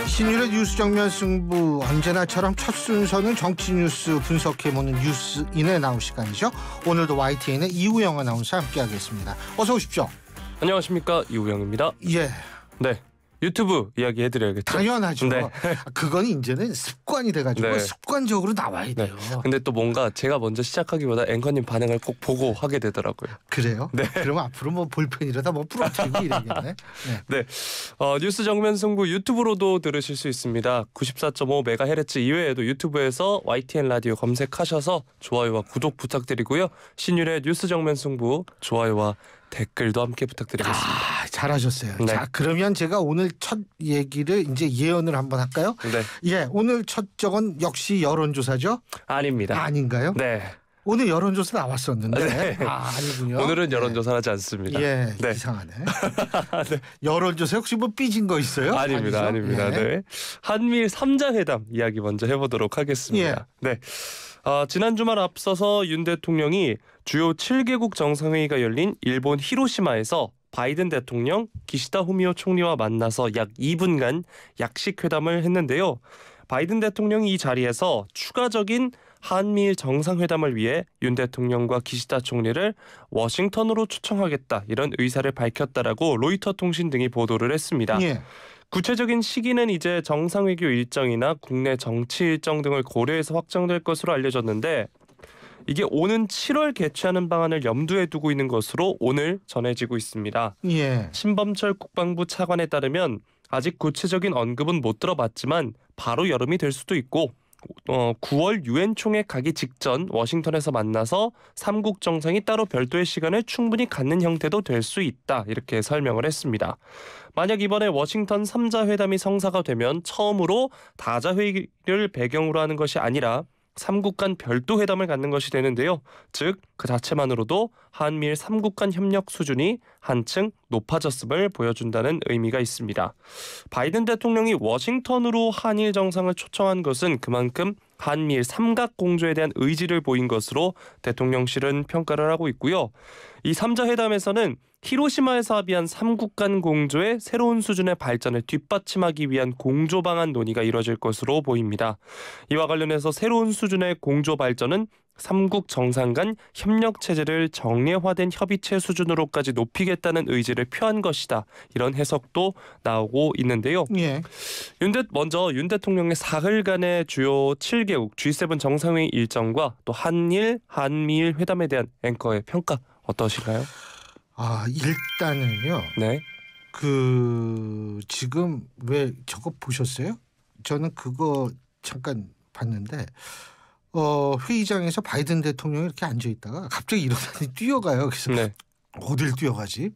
신율의 뉴스 정면 승부, 언제나처럼 첫 순서는 정치 뉴스 분석해보는 뉴스인에 나올 시간이죠. 오늘도 YTN의 이우영 아나운서 함께하겠습니다. 어서 오십시오. 안녕하십니까, 이우영입니다. 예. 네, 유튜브 이야기 해드려야겠죠. 당연하죠. 네. 그건 이제는 습관이 돼가지고 네. 습관적으로 나와야 돼요. 근데 또 뭔가 제가 먼저 시작하기보다 앵커님 반응을 꼭 보고 하게 되더라고요. 그래요? 네. 그러면 앞으로 뭐 볼펜이라다 뭐 부러뜨리고 이래야겠네. 네. 뉴스 정면 승부 유튜브로도 들으실 수 있습니다. 94.5MHz 이외에도 유튜브에서 YTN 라디오 검색하셔서 좋아요와 구독 부탁드리고요. 신율의 뉴스 정면 승부 좋아요와 댓글도 함께 부탁드리겠습니다. 잘하셨어요. 네. 자, 그러면 제가 오늘 첫 얘기를 이제 예언을 한번 할까요? 네. 예, 오늘 첫 적은 역시 여론조사죠? 아닙니다. 아닌가요? 네. 오늘 여론조사 나왔었는데 네. 아니군요. 오늘은 여론조사하지 않습니다. 예, 네. 이상하네. 네. 여론조사 혹시 뭐 삐진 거 있어요? 아닙니다. 아니죠? 아닙니다. 예. 네. 한미일 3자 회담 이야기 먼저 해보도록 하겠습니다. 네. 지난 주말 앞서서 윤 대통령이 주요 7개국 정상회의가 열린 일본 히로시마에서 바이든 대통령, 기시다 후미오 총리와 만나서 약 2분간 약식 회담을 했는데요. 바이든 대통령이 이 자리에서 추가적인 한미일 정상회담을 위해 윤 대통령과 기시다 총리를 워싱턴으로 초청하겠다, 이런 의사를 밝혔다라고 로이터 통신 등이 보도를 했습니다. 예. 구체적인 시기는 이제 정상외교 일정이나 국내 정치 일정 등을 고려해서 확정될 것으로 알려졌는데, 이게 오는 7월 개최하는 방안을 염두에 두고 있는 것으로 오늘 전해지고 있습니다. 예. 신범철 국방부 차관에 따르면 아직 구체적인 언급은 못 들어봤지만 바로 여름이 될 수도 있고 9월 유엔 총회 가기 직전 워싱턴에서 만나서 3국 정상이 따로 별도의 시간을 충분히 갖는 형태도 될 수 있다, 이렇게 설명을 했습니다. 만약 이번에 워싱턴 3자 회담이 성사가 되면 처음으로 다자 회의를 배경으로 하는 것이 아니라 3국 간 별도 회담을 갖는 것이 되는데요. 즉, 그 자체만으로도 한미일 3국 간 협력 수준이 한층 높아졌음을 보여준다는 의미가 있습니다. 바이든 대통령이 워싱턴으로 한일 정상을 초청한 것은 그만큼 한미일 삼각 공조에 대한 의지를 보인 것으로 대통령실은 평가를 하고 있고요. 이 3자 회담에서는 히로시마에서 합의한 3국 간 공조의 새로운 수준의 발전을 뒷받침하기 위한 공조 방안 논의가 이뤄질 것으로 보입니다. 이와 관련해서 새로운 수준의 공조 발전은 3국 정상 간 협력 체제를 정례화된 협의체 수준으로까지 높이겠다는 의지를 표한 것이다, 이런 해석도 나오고 있는데요. 예. 먼저 윤 대통령의 사흘간의 주요 7개국 G7 정상회의 일정과 또 한미일 회담에 대한 앵커의 평가 어떠신가요? 일단은요. 네. 지금 왜 저거 보셨어요? 저는 그거 잠깐 봤는데 회의장에서 바이든 대통령이 이렇게 앉아 있다가 갑자기 일어나니 뛰어가요. 그래서 네. 어딜 뛰어가지?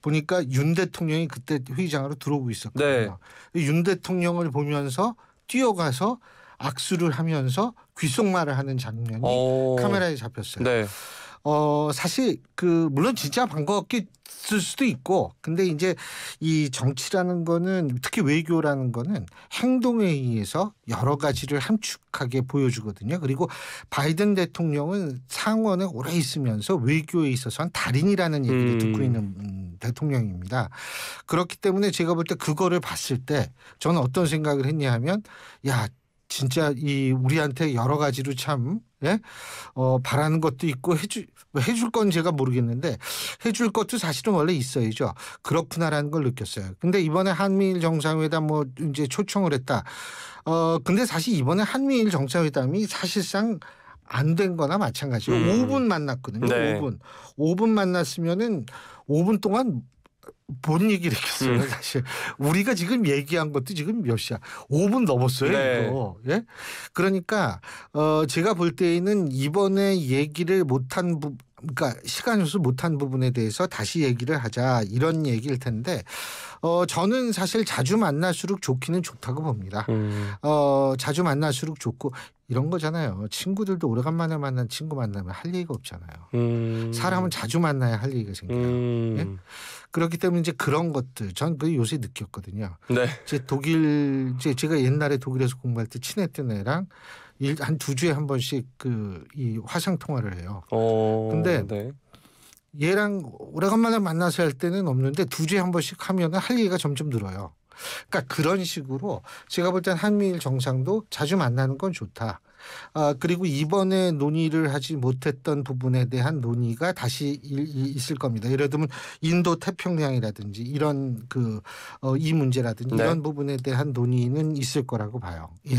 보니까 윤 대통령이 그때 회의장으로 들어오고 있었거든요. 네. 윤 대통령을 보면서 뛰어가서 악수를 하면서 귓속말을 하는 장면이 카메라에 잡혔어요. 네. 사실 물론 진짜 반갑게 쓸 수도 있고, 근데 이제 이 정치라는 거는, 특히 외교라는 거는 행동에 의해서 여러 가지를 함축하게 보여주거든요. 그리고 바이든 대통령은 상원에 오래 있으면서 외교에 있어서는 달인이라는 얘기를 듣고 있는 대통령입니다. 그렇기 때문에 제가 볼 때 그거를 봤을 때 저는 어떤 생각을 했냐 하면, 야, 진짜 우리한테 여러 가지로 참 바라는 것도 있고 해줄 건 제가 모르겠는데 해줄 것도 사실은 원래 있어야죠. 그렇구나라는 걸 느꼈어요. 근데 이번에 한미일 정상회담 이제 초청을 했다. 근데 사실 이번에 한미일 정상회담이 사실상 안 된 거나 마찬가지로 5분 만났거든요. 네. 5분 만났으면은 5분 동안 뭔 얘기를 했겠어요. 사실 우리가 지금 얘기한 것도 지금 몇 시야? 5분 넘었어요. 네. 이거. 예? 그러니까 제가 볼 때에는 이번에 얘기를 못한 그러니까 시간에서 못한 부분에 대해서 다시 얘기를 하자, 이런 얘기일 텐데 저는 사실 자주 만날수록 좋기는 좋다고 봅니다. 자주 만날수록 좋고, 이런 거잖아요. 친구들도 오래간만에 만난 친구 만나면 할 얘기가 없잖아요. 사람은 자주 만나야 할 얘기가 생겨요. 예? 그렇기 때문에 이제 그런 것들, 전 그 요새 느꼈거든요. 네. 제가 옛날에 독일에서 공부할 때 친했던 애랑 한 2주에 한 번씩 이 화상 통화를 해요. 근데 네. 얘랑 오래간만에 만나서 할 때는 없는데 2주에 한 번씩 하면 할 얘기가 점점 늘어요. 그러니까 그런 식으로 제가 볼 땐 한미일 정상도 자주 만나는 건 좋다. 그리고 이번에 논의를 하지 못했던 부분에 대한 논의가 다시 있을 겁니다. 예를 들면 인도 태평양이라든지 이런 이 문제라든지 네. 이런 부분에 대한 논의는 있을 거라고 봐요. 예.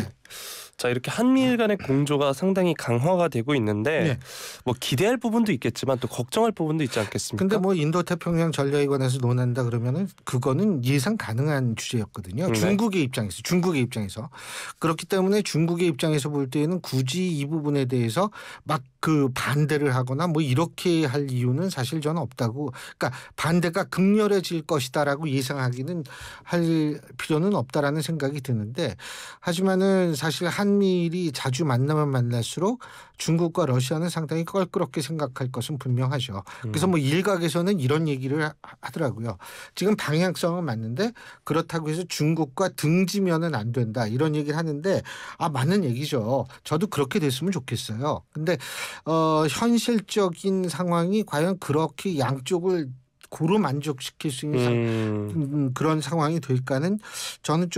자, 이렇게 한미일 간의 공조가 상당히 강화가 되고 있는데 네. 뭐 기대할 부분도 있겠지만 또 걱정할 부분도 있지 않겠습니까? 근데 뭐 인도 태평양 전략에 관해서 논한다 그러면은 그거는 예상 가능한 주제였거든요. 네. 중국의 입장에서 그렇기 때문에 중국의 입장에서 볼 때에는 굳이 이 부분에 대해서 막 반대를 하거나 뭐 이렇게 할 이유는 사실 저는 없다고. 그러니까 반대가 극렬해질 것이다라고 예상하기는 할 필요는 없다라는 생각이 드는데, 하지만은 사실 한미일이 자주 만나면 만날수록 중국과 러시아는 상당히 껄끄럽게 생각할 것은 분명하죠. 그래서 뭐 일각에서는 이런 얘기를 하더라고요. 지금 방향성은 맞는데 그렇다고 해서 중국과 등지면은 안 된다 이런 얘기를 하는데 맞는 얘기죠. 저도 그렇게 됐으면 좋겠어요. 근데 현실적인 상황이 과연 그렇게 양쪽을 고루 만족시킬 수 있는 그런 상황이 될까는 저는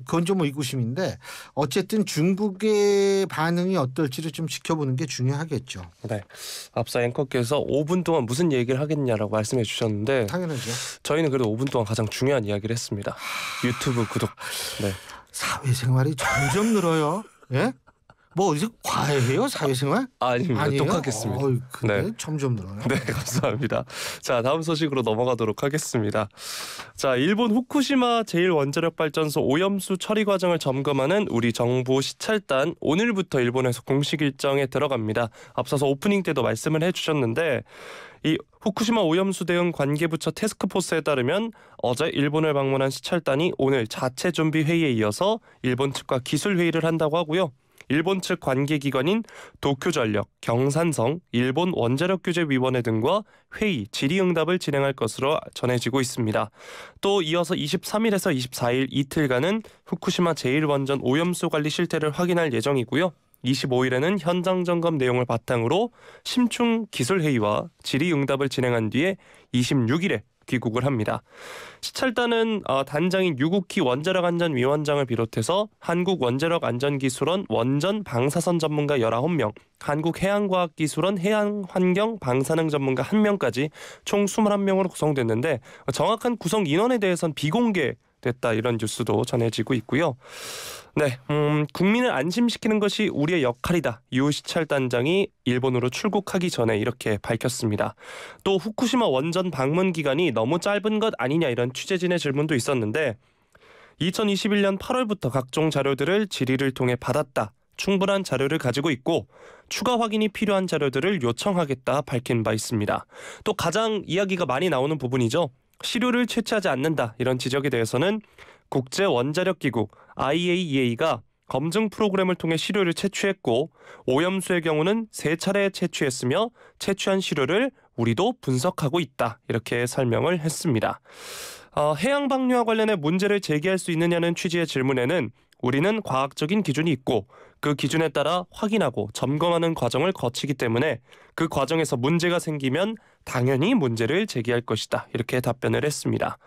그건 좀 의구심인데, 어쨌든 중국의 반응이 어떨지를 좀 지켜보는 게 중요하겠죠. 네. 앞서 앵커께서 5분 동안 무슨 얘기를 하겠냐라고 말씀해 주셨는데 당연하죠. 저희는 그래도 5분 동안 가장 중요한 이야기를 했습니다. 유튜브 구독. 네. 사회생활이 점점 늘어요. 예? 뭐 어디서 과외해요 사회생활? 아닙니다. 아니에요? 똑같겠습니다. 근데 네. 점점 늘어요. 네, 감사합니다. 자, 다음 소식으로 넘어가도록 하겠습니다. 자, 일본 후쿠시마 제1원자력발전소 오염수 처리 과정을 점검하는 우리 정부 시찰단 오늘부터 일본에서 공식 일정에 들어갑니다. 앞서서 오프닝 때도 말씀을 해주셨는데 이 후쿠시마 오염수 대응 관계부처 태스크포스에 따르면 어제 일본을 방문한 시찰단이 오늘 자체 준비 회의에 이어서 일본 측과 기술 회의를 한다고 하고요. 일본 측 관계기관인 도쿄전력, 경산성, 일본 원자력규제위원회 등과 회의, 질의응답을 진행할 것으로 전해지고 있습니다. 또 이어서 23일에서 24일 이틀간은 후쿠시마 제1원전 오염수 관리 실태를 확인할 예정이고요. 25일에는 현장 점검 내용을 바탕으로 심층 기술회의와 질의응답을 진행한 뒤에 26일에 귀국을 합니다. 시찰단은 단장인 유국희 원자력안전위원장을 비롯해서 한국원자력안전기술원 원전 방사선 전문가 19명, 한국해양과학기술원 해양환경방사능 전문가 1명까지 총 21명으로 구성됐는데 정확한 구성 인원에 대해서는 비공개됐다 이런 뉴스도 전해지고 있고요. 네, 국민을 안심시키는 것이 우리의 역할이다. 유 시찰단장이 일본으로 출국하기 전에 이렇게 밝혔습니다. 또 후쿠시마 원전 방문 기간이 너무 짧은 것 아니냐 이런 취재진의 질문도 있었는데 2021년 8월부터 각종 자료들을 질의를 통해 받았다. 충분한 자료를 가지고 있고 추가 확인이 필요한 자료들을 요청하겠다 밝힌 바 있습니다. 또 가장 이야기가 많이 나오는 부분이죠. 시료를 채취하지 않는다. 이런 지적에 대해서는 국제원자력기구 IAEA가 검증 프로그램을 통해 시료를 채취했고 오염수의 경우는 3차례 채취했으며 채취한 시료를 우리도 분석하고 있다. 이렇게 설명을 했습니다. 해양 방류와 관련해 문제를 제기할 수 있느냐는 취지의 질문에는 우리는 과학적인 기준이 있고 그 기준에 따라 확인하고 점검하는 과정을 거치기 때문에 그 과정에서 문제가 생기면 당연히 문제를 제기할 것이다. 이렇게 답변을 했습니다.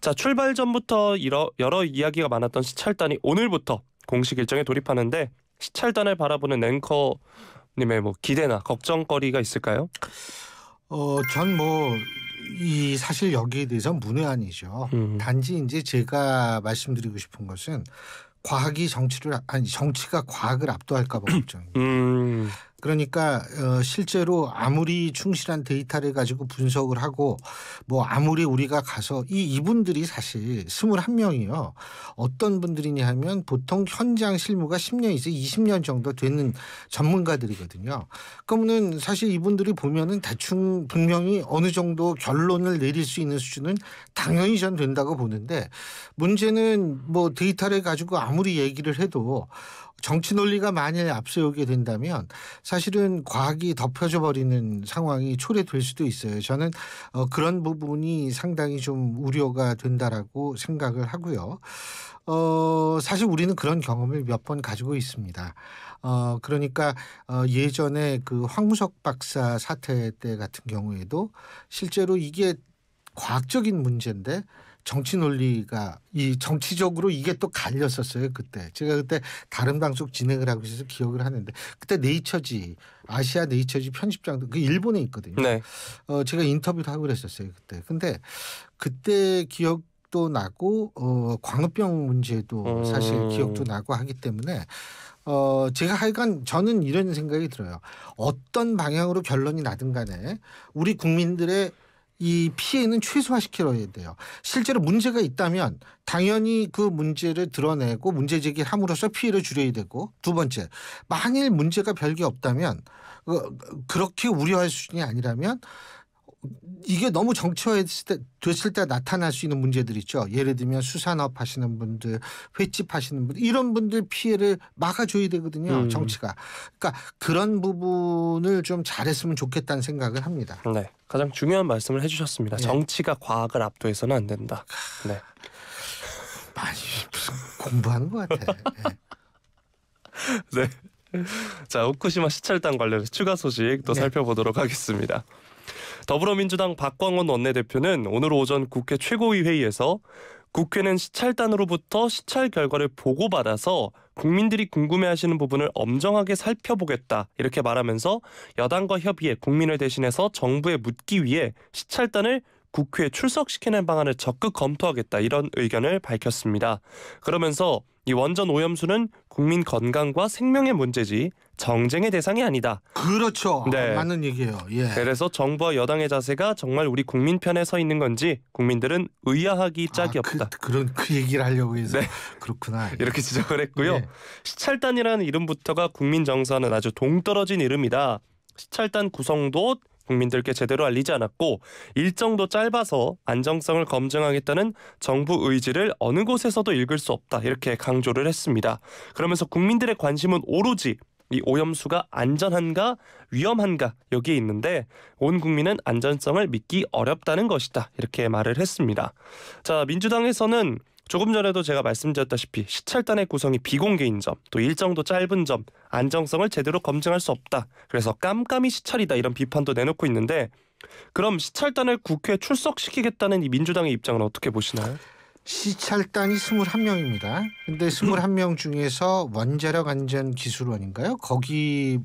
자, 출발 전부터 여러 이야기가 많았던 시찰단이 오늘부터 공식 일정에 돌입하는데 시찰단을 바라보는 앵커님의 기대나 걱정거리가 있을까요? 전 사실 여기에 대해서 문외한이죠. 단지 이제 제가 말씀드리고 싶은 것은 정치가 과학을 압도할까 봐 걱정입니다. 그러니까 실제로 아무리 충실한 데이터를 가지고 분석을 하고 아무리 우리가 가서 이분들이 사실 21명이요. 어떤 분들이냐 하면 보통 현장 실무가 10년에서 20년 정도 되는 전문가들이거든요. 그러면은 사실 이분들이 보면은 대충 분명히 어느 정도 결론을 내릴 수 있는 수준은 당연히 전 된다고 보는데, 문제는 데이터를 가지고 아무리 얘기를 해도 정치 논리가 만일 앞세우게 된다면 사실은 과학이 덮여져 버리는 상황이 초래될 수도 있어요. 저는 그런 부분이 상당히 좀 우려가 된다라고 생각을 하고요. 사실 우리는 그런 경험을 몇 번 가지고 있습니다. 그러니까 예전에 그 황무석 박사 사태 때 같은 경우에도 실제로 이게 과학적인 문제인데 정치 논리가 이 정치적으로 이게 또 갈렸었어요 그때. 제가 그때 다른 방송 진행을 하고 있어서 기억을 하는데 그때 네이처지 아시아 네이처지 편집장도 그 일본에 있거든요. 네. 제가 인터뷰도 하고 그랬었어요 그때. 근데 그때 기억도 나고 광우병 문제도 사실 기억도 나고 하기 때문에 제가 하여간 저는 이런 생각이 들어요. 어떤 방향으로 결론이 나든 간에 우리 국민들의 이 피해는 최소화시켜야 돼요. 실제로 문제가 있다면 당연히 그 문제를 드러내고 문제 제기를 함으로써 피해를 줄여야 되고 두 번째 만일 문제가 별게 없다면 그렇게 우려할 수준이 아니라면 이게 너무 정치화됐을 때 나타날 수 있는 문제들 있죠. 예를 들면 수산업 하시는 분들, 횟집 하시는 분들 이런 분들 피해를 막아줘야 되거든요. 정치가. 그러니까 그런 부분을 좀 잘했으면 좋겠다는 생각을 합니다. 네, 가장 중요한 말씀을 해주셨습니다. 네. 정치가 과학을 압도해서는 안 된다. 네. 많이 무슨 공부하는 것 같아. 네. 자, 후쿠시마 시찰단 관련해서 추가 소식 또 네. 살펴보도록 하겠습니다. 더불어민주당 박광원 원내대표는 오늘 오전 국회 최고위 회의에서 국회는 시찰단으로부터 시찰 결과를 보고받아서 국민들이 궁금해하시는 부분을 엄정하게 살펴보겠다 이렇게 말하면서 여당과 협의해 국민을 대신해서 정부에 묻기 위해 시찰단을 국회에 출석시키는 방안을 적극 검토하겠다 이런 의견을 밝혔습니다. 그러면서 이 원전 오염수는 국민 건강과 생명의 문제지 정쟁의 대상이 아니다. 그렇죠. 네. 맞는 얘기예요. 예. 그래서 정부와 여당의 자세가 정말 우리 국민 편에 서 있는 건지 국민들은 의아하기 짝이 없다. 그런 얘기를 하려고 해서 네. 그렇구나. 이렇게 지적을 했고요. 예. 시찰단이라는 이름부터가 국민 정서와는 아주 동떨어진 이름이다. 시찰단 구성도 국민들께 제대로 알리지 않았고 일정도 짧아서 안정성을 검증하겠다는 정부 의지를 어느 곳에서도 읽을 수 없다. 이렇게 강조를 했습니다. 그러면서 국민들의 관심은 오로지 이 오염수가 안전한가 위험한가 여기에 있는데 온 국민은 안전성을 믿기 어렵다는 것이다. 이렇게 말을 했습니다. 자, 민주당에서는 조금 전에도 제가 말씀드렸다시피 시찰단의 구성이 비공개인 점, 또 일정도 짧은 점, 안정성을 제대로 검증할 수 없다. 그래서 깜깜이 시찰이다 이런 비판도 내놓고 있는데 그럼 시찰단을 국회에 출석시키겠다는 이 민주당의 입장은 어떻게 보시나요? 시찰단이 21명입니다. 근데 21명 중에서 원자력 안전 기술원인가요? 거기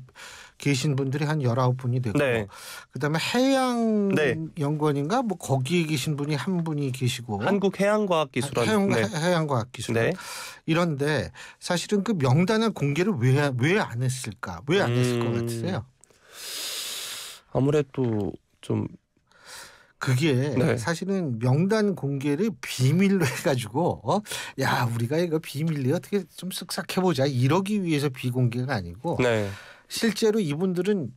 계신 분들이 한 19분이 되고 네. 그다음에 해양 네. 연구원인가 뭐 거기에 계신 분이 한 분이 계시고 한국해양과학기술원 해양과학기술원 네. 이런데 사실은 그 명단의 공개를 왜 안 했을까? 왜 안 했을 것 같으세요? 아무래도 좀 그게 네. 사실은 명단 공개를 비밀로 해가지고 야 우리가 이거 비밀리 어떻게 좀 쓱싹 해보자 이러기 위해서 비공개가 아니고 네. 실제로 이분들은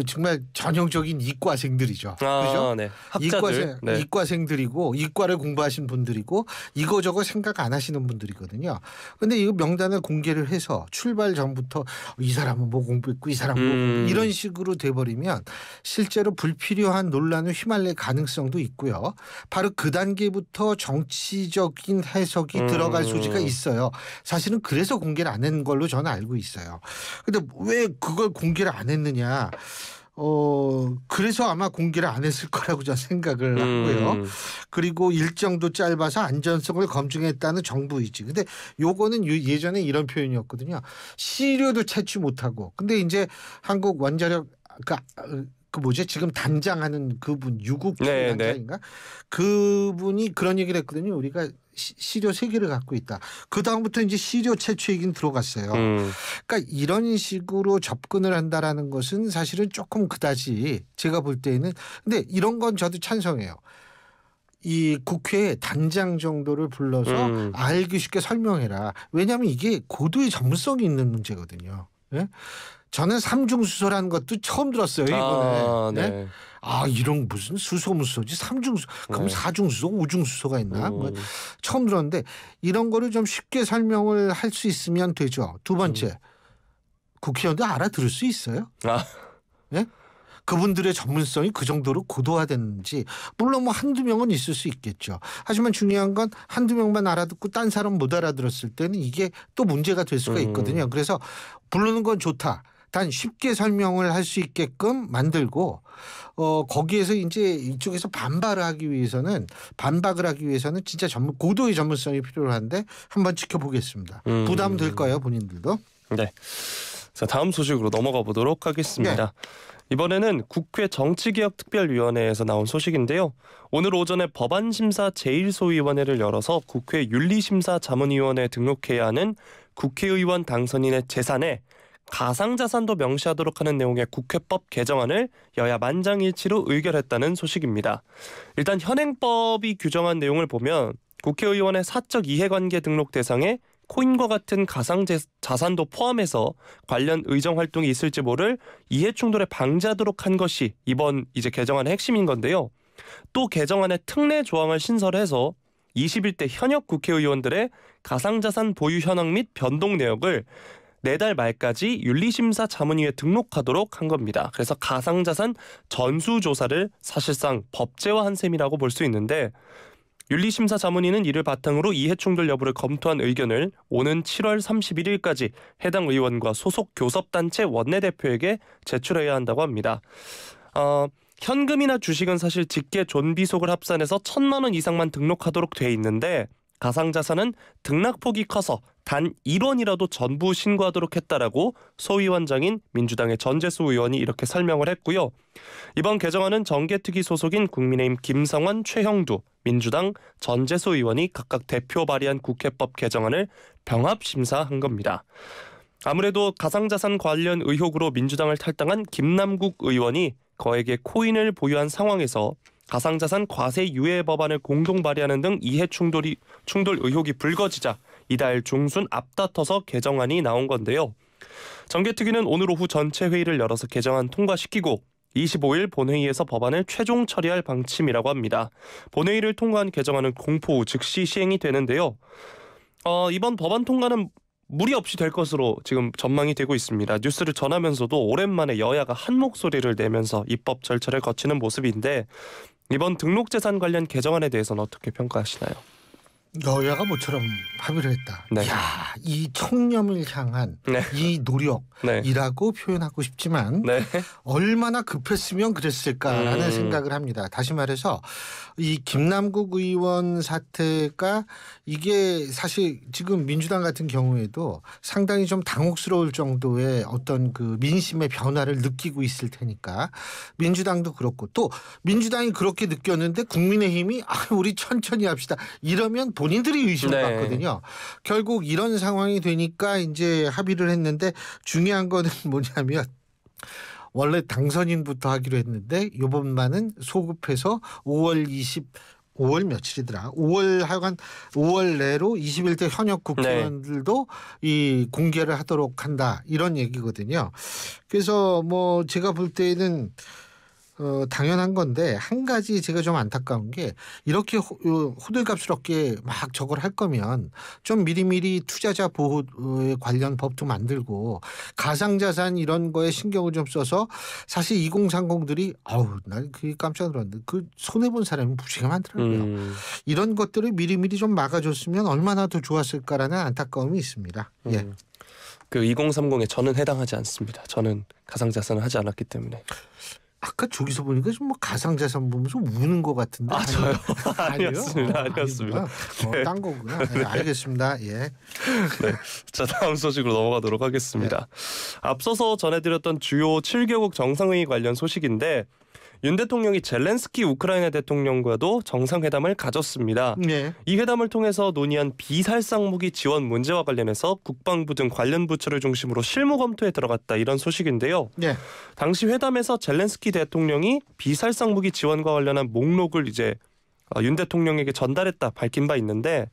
정말 전형적인 이과생들이죠. 그죠? 네. 학자들. 네. 이과생들이고 이과를 공부하신 분들이고 이거저거 생각 안 하시는 분들이거든요. 근데 이거 명단을 공개를 해서 출발 전부터 이 사람은 뭐 공부했고 이 사람은 뭐 공부 이런 식으로 돼버리면 실제로 불필요한 논란을 휘말릴 가능성도 있고요. 바로 그 단계부터 정치적인 해석이 들어갈 소지가 있어요. 사실은 그래서 공개를 안 한 걸로 저는 알고 있어요. 근데 왜 그걸 공개를 안 했느냐. 그래서 아마 공개를 안 했을 거라고 저는 생각을 하고요. 그리고 일정도 짧아서 안전성을 검증했다는 정부 의지. 근데 요거는 예전에 이런 표현이었거든요. 시료도 채취 못하고. 근데 이제 한국 원자력 그 뭐지 지금 단장하는 그분 유국 단장인가 그분이 그런 얘기를 했거든요. 우리가 시료 3개를 갖고 있다. 그 다음부터 이제 시료 채취 얘기는 들어갔어요. 그러니까 이런 식으로 접근을 한다라는 것은 사실은 조금 그다지 제가 볼 때는 근데 이런 건 저도 찬성해요. 이 국회에 단장 정도를 불러서 알기 쉽게 설명해라. 왜냐하면 이게 고도의 전문성이 있는 문제거든요. 예? 저는 삼중수소라는 것도 처음 들었어요 이번에. 네? 이런 무슨 수소무소지 삼중수소 그럼 사중수소 오중수소가 있나 뭐 처음 들었는데 이런 거를 좀 쉽게 설명을 할 수 있으면 되죠. 두 번째 국회의원도 알아들을 수 있어요. 네? 그분들의 전문성이 그 정도로 고도화됐는지 물론 뭐 한두 명은 있을 수 있겠죠. 하지만 중요한 건 한두 명만 알아듣고 딴 사람 못 알아들었을 때는 이게 또 문제가 될 수가 있거든요. 그래서 부르는 건 좋다. 단 쉽게 설명을 할 수 있게끔 만들고 거기에서 이제 이쪽에서 반박을 하기 위해서는 진짜 고도의 전문성이 필요한데 한번 지켜보겠습니다. 부담될까요, 본인들도? 네. 자, 다음 소식으로 넘어가 보도록 하겠습니다. 네. 이번에는 국회 정치개혁특별위원회에서 나온 소식인데요. 오늘 오전에 법안심사 제1소위원회를 열어서 국회 윤리심사자문위원회에 등록해야 하는 국회의원 당선인의 재산에 가상자산도 명시하도록 하는 내용의 국회법 개정안을 여야 만장일치로 의결했다는 소식입니다. 일단 현행법이 규정한 내용을 보면 국회의원의 사적 이해관계 등록 대상에 코인과 같은 가상자산도 포함해서 관련 의정활동이 있을지 모를 이해충돌에 방지하도록 한 것이 이번 이제 개정안의 핵심인 건데요. 또 개정안에 특례 조항을 신설해서 21대 현역 국회의원들의 가상자산 보유 현황 및 변동 내역을 내달 말까지 윤리심사자문위에 등록하도록 한 겁니다. 그래서 가상자산 전수조사를 사실상 법제화한 셈이라고 볼 수 있는데 윤리심사자문위는 이를 바탕으로 이해충돌 여부를 검토한 의견을 오는 7월 31일까지 해당 의원과 소속 교섭단체 원내대표에게 제출해야 한다고 합니다. 현금이나 주식은 사실 직계 존비속을 합산해서 1,000만 원 이상만 등록하도록 돼 있는데 가상자산은 등락폭이 커서 단 1원이라도 전부 신고하도록 했다라고 소위원장인 민주당의 전재수 의원이 이렇게 설명을 했고요. 이번 개정안은 정개특위 소속인 국민의힘 김성환, 최형두, 민주당 전재수 의원이 각각 대표 발의한 국회법 개정안을 병합 심사한 겁니다. 아무래도 가상자산 관련 의혹으로 민주당을 탈당한 김남국 의원이 거액의 코인을 보유한 상황에서 가상자산 과세 유예 법안을 공동 발의하는 등 충돌 의혹이 불거지자 이달 중순 앞다퉈서 개정안이 나온 건데요. 정개특위는 오늘 오후 전체 회의를 열어서 개정안 통과시키고 25일 본회의에서 법안을 최종 처리할 방침이라고 합니다. 본회의를 통과한 개정안은 공포 후 즉시 시행이 되는데요. 이번 법안 통과는 무리 없이 될 것으로 지금 전망이 되고 있습니다. 뉴스를 전하면서도 오랜만에 여야가 한 목소리를 내면서 입법 절차를 거치는 모습인데 이번 등록재산 관련 개정안에 대해서는 어떻게 평가하시나요? 여야가 모처럼 합의를 했다. 네. 이야, 이 청렴을 향한 네. 이 노력이라고 표현하고 싶지만 네. 얼마나 급했으면 그랬을까라는 생각을 합니다. 다시 말해서 이 김남국 의원 사태가 이게 사실 지금 민주당 같은 경우에도 상당히 좀 당혹스러울 정도의 어떤 그 민심의 변화를 느끼고 있을 테니까 민주당도 그렇고 또 민주당이 그렇게 느꼈는데 국민의힘이 우리 천천히 합시다 이러면 본인들이 의심을 받거든요. 결국 이런 상황이 되니까 이제 합의를 했는데 중요한 거는 뭐냐면 원래 당선인부터 하기로 했는데 이번만은 소급해서 5월 며칠이더라. 5월 내로 21대 현역 국회의원들도 이 공개를 하도록 한다. 이런 얘기거든요. 그래서 뭐 제가 볼 때는 당연한 건데 한 가지 제가 좀 안타까운 게 이렇게 호들갑스럽게 막 저걸 할 거면 좀 미리미리 투자자 보호에 관련 법도 만들고 가상자산 이런 거에 신경을 좀 써서 사실 2030들이 난 그게 깜짝 놀랐는데 그 손해본 사람이 무지개 많더라고요. 이런 것들을 미리미리 좀 막아줬으면 얼마나 더 좋았을까라는 안타까움이 있습니다. 예. 그 2030에 저는 해당하지 않습니다. 저는 가상자산을 하지 않았기 때문에. 아까 저기서 보니까 좀 뭐 가상자산 보면서 우는 것 같은데. 저요? 아니었습니다. 아니었습니다. 딴 거구나. 네, 알겠습니다. 예. 네. 자, 다음 소식으로 넘어가도록 하겠습니다. 앞서서 전해드렸던 주요 7개국 정상회의 관련 소식인데 윤 대통령이 젤렌스키 우크라이나 대통령과도 정상회담을 가졌습니다. 네. 이 회담을 통해서 논의한 비살상 무기 지원 문제와 관련해서 국방부 등 관련 부처를 중심으로 실무 검토에 들어갔다 이런 소식인데요. 네. 당시 회담에서 젤렌스키 대통령이 비살상 무기 지원과 관련한 목록을 이제 윤 대통령에게 전달했다 밝힌 바 있는데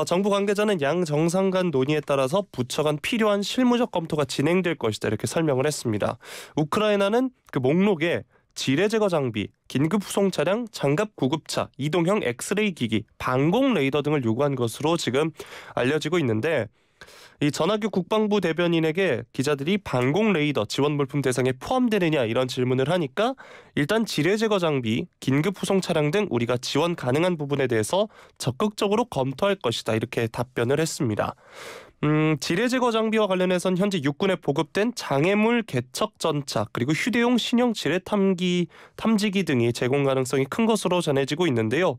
정부 관계자는 양 정상 간 논의에 따라서 부처 간 필요한 실무적 검토가 진행될 것이다 이렇게 설명을 했습니다. 우크라이나는 그 목록에 지뢰 제거 장비, 긴급 후송 차량, 장갑 구급차, 이동형 엑스레이 기기, 방공 레이더 등을 요구한 것으로 지금 알려지고 있는데 이 전하규 국방부 대변인에게 기자들이 방공 레이더 지원 물품 대상에 포함되느냐 이런 질문을 하니까 일단 지뢰 제거 장비, 긴급 후송 차량 등 우리가 지원 가능한 부분에 대해서 적극적으로 검토할 것이다 이렇게 답변을 했습니다. 지뢰 제거 장비와 관련해서는 현재 육군에 보급된 장애물 개척 전차 그리고 휴대용 신형 지뢰 탐지기 등이 제공 가능성이 큰 것으로 전해지고 있는데요.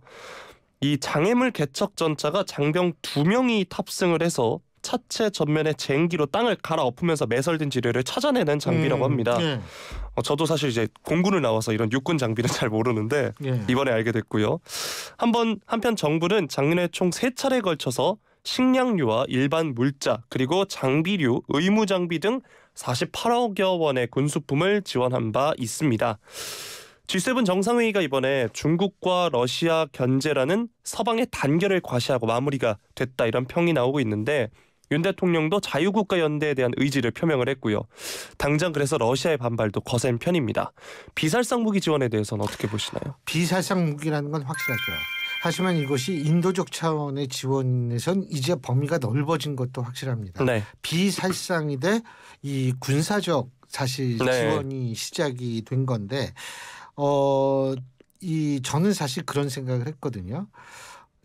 이 장애물 개척 전차가 장병 2명이 탑승을 해서 차체 전면에 쟁기로 땅을 갈아엎으면서 매설된 지뢰를 찾아내는 장비라고 합니다. 예. 저도 사실 이제 공군을 나와서 이런 육군 장비는 잘 모르는데 예. 이번에 알게 됐고요. 한편 정부는 작년에 총 3차례에 걸쳐서 식량류와 일반 물자 그리고 장비류, 의무 장비 등 48억여 원의 군수품을 지원한 바 있습니다. G7 정상회의가 이번에 중국과 러시아 견제라는 서방의 단결을 과시하고 마무리가 됐다 이런 평이 나오고 있는데 윤 대통령도 자유국가 연대에 대한 의지를 표명을 했고요. 당장 그래서 러시아의 반발도 거센 편입니다. 비살상 무기 지원에 대해서는 어떻게 보시나요? 비살상 무기라는 건 확실하죠. 하지만 이것이 인도적 차원의 지원에선 이제 범위가 넓어진 것도 확실합니다. 네. 비살상이되 이 군사적 사실 네. 지원이 시작이 된 건데 저는 사실 그런 생각을 했거든요.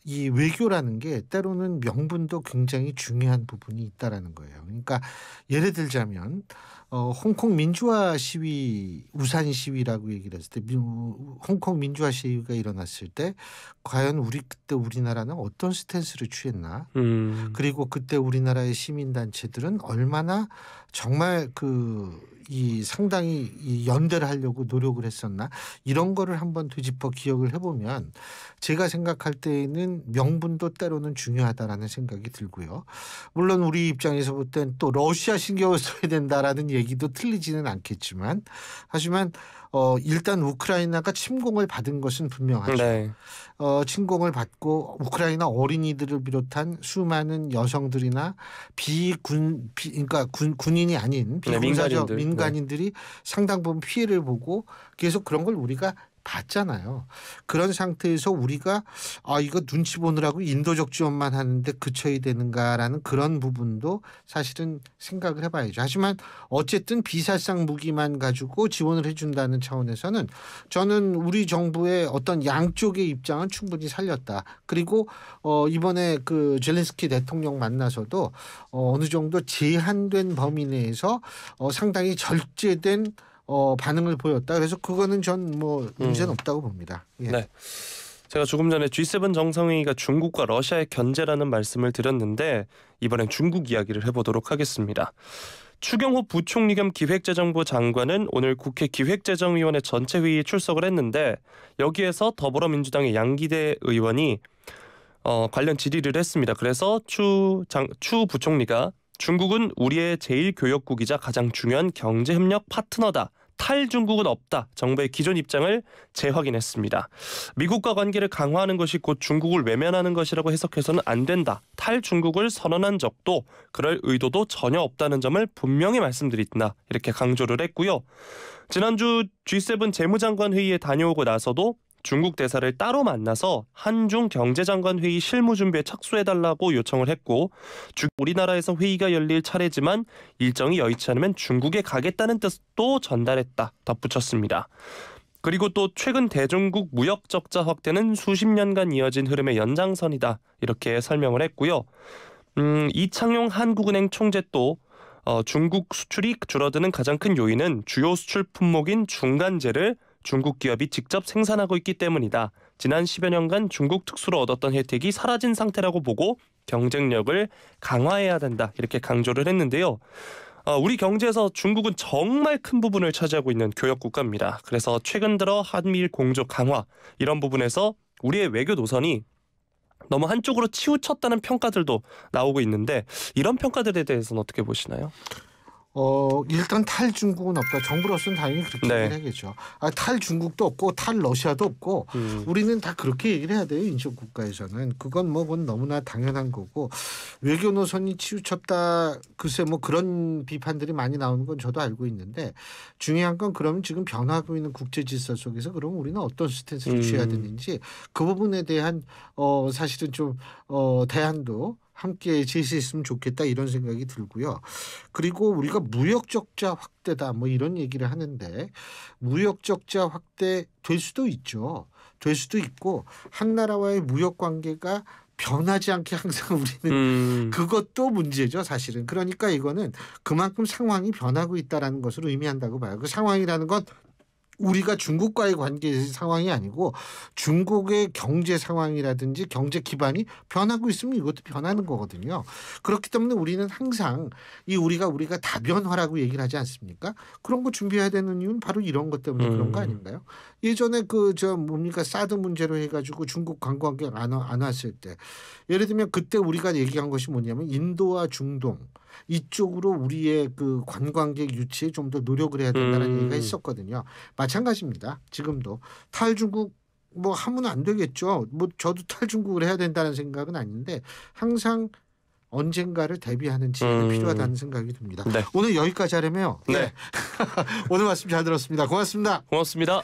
이 외교라는 게 때로는 명분도 굉장히 중요한 부분이 있다라는 거예요. 그러니까 예를 들자면 홍콩 민주화 시위, 우산 시위라고 얘기를 했을 때 홍콩 민주화 시위가 일어났을 때 과연 그때 우리나라는 어떤 스탠스를 취했나? 그리고 그때 우리나라의 시민단체들은 얼마나 정말 상당히 이 연대를 하려고 노력을 했었나? 이런 거를 한번 되짚어 기억을 해보면 제가 생각할 때에는 명분도 때로는 중요하다라는 생각이 들고요. 물론 우리 입장에서 볼 땐 또 러시아 신경을 써야 된다라는 얘기도 틀리지는 않겠지만 하지만 일단 우크라이나가 침공을 받은 것은 분명하죠. 네. 침공을 받고 우크라이나 어린이들을 비롯한 수많은 여성들이나 그러니까 군인이 아닌 비군사적 민간인들이 상당 부분 피해를 보고 계속 그런 걸 우리가 봤잖아요. 그런 상태에서 우리가 이거 눈치 보느라고 인도적 지원만 하는데 그쳐야 되는가라는 그런 부분도 사실은 생각을 해봐야죠. 하지만 어쨌든 비살상 무기만 가지고 지원을 해준다는 차원에서는 저는 우리 정부의 어떤 양쪽의 입장은 충분히 살렸다. 그리고 이번에 젤렌스키 대통령 만나서도 어느 정도 제한된 범위 내에서 상당히 절제된 반응을 보였다. 그래서 그거는 전 문제는 없다고 봅니다. 예. 네. 제가 조금 전에 G7 정상회의가 중국과 러시아의 견제라는 말씀을 드렸는데 이번엔 중국 이야기를 해보도록 하겠습니다. 추경호 부총리 겸 기획재정부 장관은 오늘 국회 기획재정위원회 전체 회의에 출석을 했는데 여기에서 더불어민주당의 양기대 의원이 관련 질의를 했습니다. 그래서 추 부총리가 중국은 우리의 제1교역국이자 가장 중요한 경제협력 파트너다. 탈중국은 없다. 정부의 기존 입장을 재확인했습니다. 미국과 관계를 강화하는 것이 곧 중국을 외면하는 것이라고 해석해서는 안 된다. 탈중국을 선언한 적도 그럴 의도도 전혀 없다는 점을 분명히 말씀드린다. 이렇게 강조를 했고요. 지난주 G7 재무장관 회의에 다녀오고 나서도 중국 대사를 따로 만나서 한중 경제장관 회의 실무 준비에 착수해달라고 요청을 했고 우리나라에서 회의가 열릴 차례지만 일정이 여의치 않으면 중국에 가겠다는 뜻도 전달했다 덧붙였습니다. 그리고 또 최근 대중국 무역 적자 확대는 수십 년간 이어진 흐름의 연장선이다 이렇게 설명을 했고요. 이창용 한국은행 총재 또 중국 수출이 줄어드는 가장 큰 요인은 주요 수출 품목인 중간재를 중국 기업이 직접 생산하고 있기 때문이다. 지난 10여 년간 중국 특수로 얻었던 혜택이 사라진 상태라고 보고 경쟁력을 강화해야 된다. 이렇게 강조를 했는데요. 우리 경제에서 중국은 정말 큰 부분을 차지하고 있는 교역 국가입니다. 그래서 최근 들어 한미일 공조 강화 이런 부분에서 우리의 외교 노선이 너무 한쪽으로 치우쳤다는 평가들도 나오고 있는데 이런 평가들에 대해서는 어떻게 보시나요? 일단 탈중국은 없다. 정부로서는 당연히 그렇게 얘기를 해야겠죠. 탈중국도 없고 탈러시아도 없고 우리는 다 그렇게 얘기를 해야 돼요. 인접 국가에서는. 그건 그건 너무나 당연한 거고 외교 노선이 치우쳤다. 글쎄 그런 비판들이 많이 나오는 건 저도 알고 있는데 중요한 건 그러면 지금 변화하고 있는 국제 질서 속에서 그럼 우리는 어떤 스탠스를 취해야 되는지 그 부분에 대한 사실은 좀 대안도 함께 제시했으면 좋겠다 이런 생각이 들고요. 그리고 우리가 무역적자 확대다 이런 얘기를 하는데 무역적자 확대 될 수도 있죠. 될 수도 있고 한 나라와의 무역 관계가 변하지 않게 항상 우리는 그것도 문제죠, 사실은. 그러니까 이거는 그만큼 상황이 변하고 있다라는 것을 의미한다고 봐요. 그 상황이라는 건 우리가 중국과의 관계 상황이 아니고 중국의 경제 상황이라든지 경제 기반이 변하고 있으면 이것도 변하는 거거든요. 그렇기 때문에 우리는 항상 우리가 다변화라고 얘기를 하지 않습니까? 그런 거 준비해야 되는 이유는 바로 이런 것 때문에 그런 거 아닌가요? 예전에 사드 문제로 해가지고 중국 관광객 안 왔을 때 예를 들면 그때 우리가 얘기한 것이 뭐냐면 인도와 중동 이쪽으로 우리의 그 관광객 유치에 좀 더 노력을 해야 된다는 얘기가 있었거든요. 마찬가지입니다. 지금도 탈중국 뭐 하면 안 되겠죠. 뭐 저도 탈중국을 해야 된다는 생각은 아닌데 항상 언젠가를 대비하는 지혜가 필요하다는 생각이 듭니다. 네. 오늘 여기까지 하려면요. 네. 오늘 말씀 잘 들었습니다. 고맙습니다. 고맙습니다.